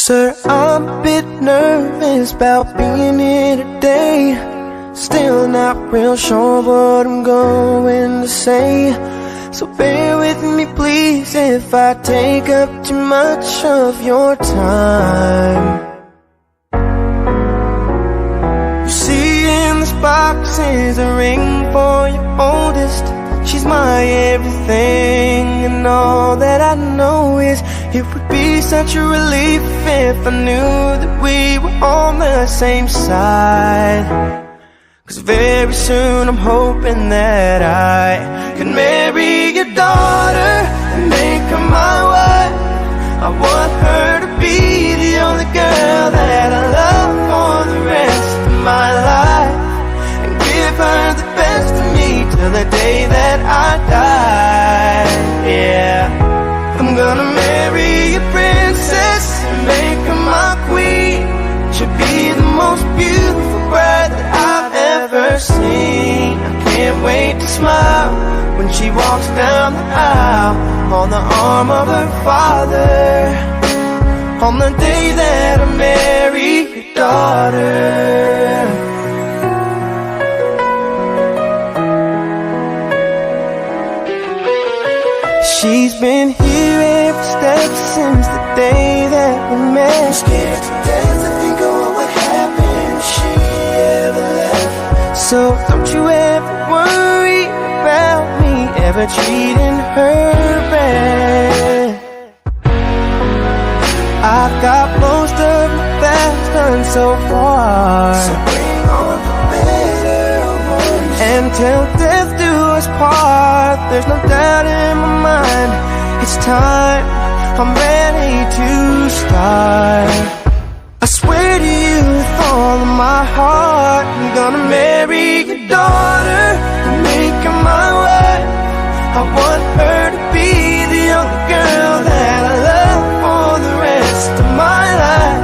Sir, I'm a bit nervous about being here today. Still not real sure what I'm going to say, so bear with me please if I take up too much of your time. You see in this box is a ring for your oldest. She's my everything, and all that I know is it would be such a relief if I knew that we were on the same side. 'Cause very soon I'm hoping that I can marry your daughter and make her my wife. I want her to be the only girl that I love for the rest of my life, and give her the best of me till the day that I die. Yeah, I'm gonna marry a princess and make her my queen. She'll be the most beautiful bride that I've ever seen. I can't wait to smile when she walks down the aisle on the arm of her father, on the day that I marry your daughter. She's been here every step since the day that we met. I'm scared to death to think of what would happen if she ever left. So don't you ever worry about me ever treating her bad. I've got most of the facts done so far, so bring on the better ones. And till death do us part, there's no doubt in my mind, it's time, I'm ready to start. I swear to you with all of my heart, I'm gonna marry your daughter and make her my wife. I want her to be the only girl that I love for the rest of my life,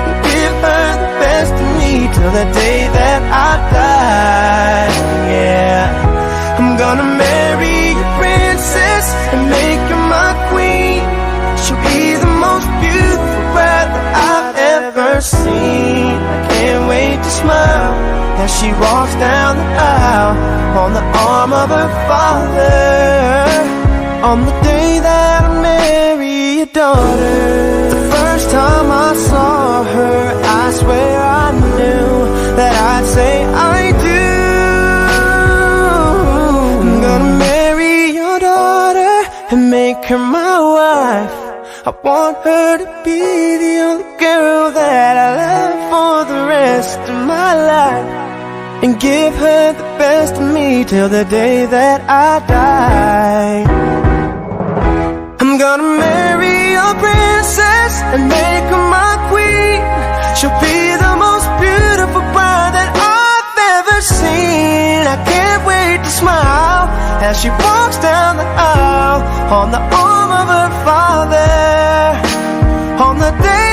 and give her the best of me till the day that I die. Yeah, I'm gonna marry a princess and make her my queen. She'll be the most beautiful bride that I've ever seen. I can't wait to smile as she walks down the aisle on the arm of her father, on the day that I marry your daughter. The first time I saw her, I swear I knew that I'd say I do. I'm gonna marry your daughter and make her my wife. I want her to be the only girl that I love for the rest of my life, and give her the best of me till the day that I die. I'm gonna marry a princess and make her my queen. She'll be the most beautiful bride that I've ever seen. I can't wait to smile as she walks down the aisle on the arm of her father, on the day